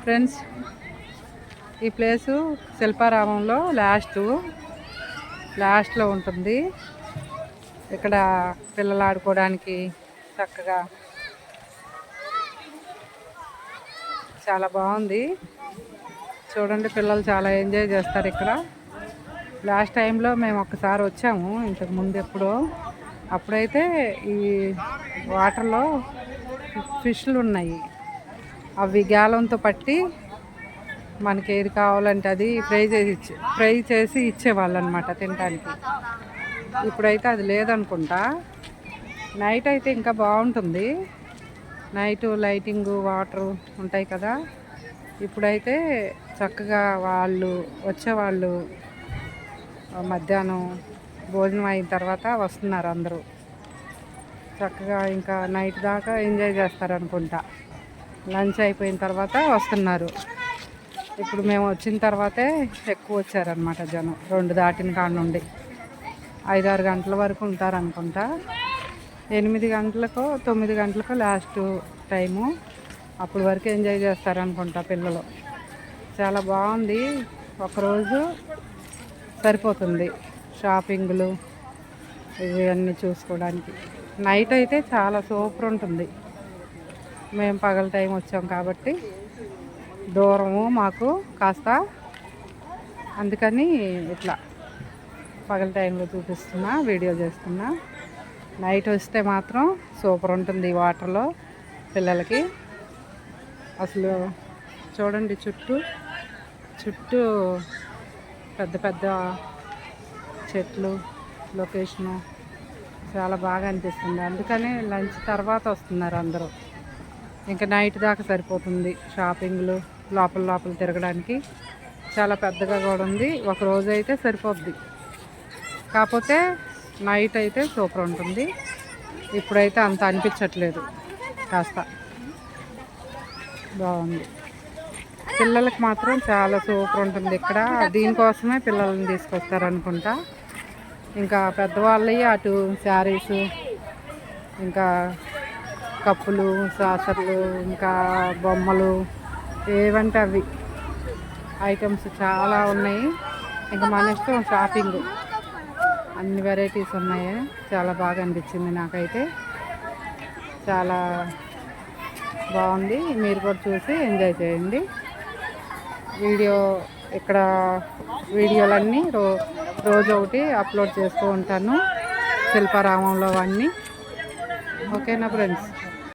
Friends, ఈ place శిల్పారామంలో లాస్ట్లో ఉంటుంది. ఇక్కడ పిల్లలు ఆడుకోవడానికి చక్కగా చాలా బాగుంది. చూడండి, పిల్లలు చాలా ఎంజాయ్ చేస్తారు ఇక్కడ. లాస్ట్ టైంలో మేము ఒక్కసారి వచ్చాము, ఇంతకు ముందు ఎప్పుడో. అప్పుడైతే ఈ వాటర్లో ఫిష్లు ఉన్నాయి. అవి గ్యాలంతో పట్టి మనకి ఏది కావాలంటే అది ఫ్రై చేసి ఇచ్చేవాళ్ళు అనమాట తినడానికి. ఇప్పుడైతే అది లేదనుకుంటా. నైట్ అయితే ఇంకా బాగుంటుంది. నైట్ లైటింగు వాటరు ఉంటాయి కదా. ఇప్పుడైతే చక్కగా వచ్చేవాళ్ళు మధ్యాహ్నం భోజనం అయిన తర్వాత వస్తున్నారు అందరూ. చక్కగా ఇంకా నైట్ దాకా ఎంజాయ్ చేస్తారనుకుంటా. లంచ్ అయిపోయిన తర్వాత వస్తున్నారు. ఇప్పుడు మేము వచ్చిన తర్వాతే ఎక్కువ వచ్చారనమాట జనం. 2 దాటిన కాడ నుండి 5-6 గంటల వరకు ఉంటారనుకుంటా. 8 గంటలకో 9 గంటలకో లాస్ట్ టైము. అప్పటి వరకు ఎంజాయ్ చేస్తారనుకుంటా పిల్లలు. చాలా బాగుంది. ఒకరోజు సరిపోతుంది షాపింగ్లు ఇవన్నీ చూసుకోవడానికి. నైట్ అయితే చాలా సూపర్ ఉంటుంది. మేము పగల టైం వచ్చాం కాబట్టి దూరము మాకు కాస్త, అందుకని ఇట్లా పగల టైంలో చూపిస్తున్నా, వీడియో చేస్తున్నా. నైట్ వస్తే మాత్రం సూపర్ ఉంటుంది ఈ వాటర్లో పిల్లలకి. అసలు చూడండి, చుట్టూ పెద్ద పెద్ద చెట్లు, లొకేషను చాలా బాగా అనిపిస్తుంది. అందుకని లంచ్ తర్వాత వస్తున్నారు అందరూ. ఇంకా నైట్ దాకా సరిపోతుంది షాపింగ్లు, లోపల తిరగడానికి. చాలా పెద్దగా కూడా ఉంది. ఒక రోజు అయితే సరిపోద్ది. కాకపోతే నైట్ అయితే సూపర్ ఉంటుంది. ఇప్పుడైతే అంత అనిపించట్లేదు, కాస్త బాగుంది. పిల్లలకి మాత్రం చాలా సూపర్ ఉంటుంది ఇక్కడ. దీనికోసమే పిల్లల్ని తీసుకొస్తారనుకుంటా. ఇంకా పెద్దవాళ్ళవి అటు శారీస్, ఇంకా కప్పులు, సాసర్లు, ఇంకా బొమ్మలు, ఏవంటే అవి ఐటమ్స్ చాలా ఉన్నాయి. ఇంకా మన ఇష్టం షాపింగ్. అన్ని వెరైటీస్ ఉన్నాయి. చాలా బాగా అనిపించింది నాకైతే. చాలా బాగుంది. మీరు కూడా చూసి ఎంజాయ్ చేయండి. ఇక్కడ వీడియోలన్నీ రోజు ఒకటి అప్లోడ్ చేస్తూ ఉంటాను శిల్పారామంలో అన్నీ. ఓకేనా ఫ్రెండ్స్?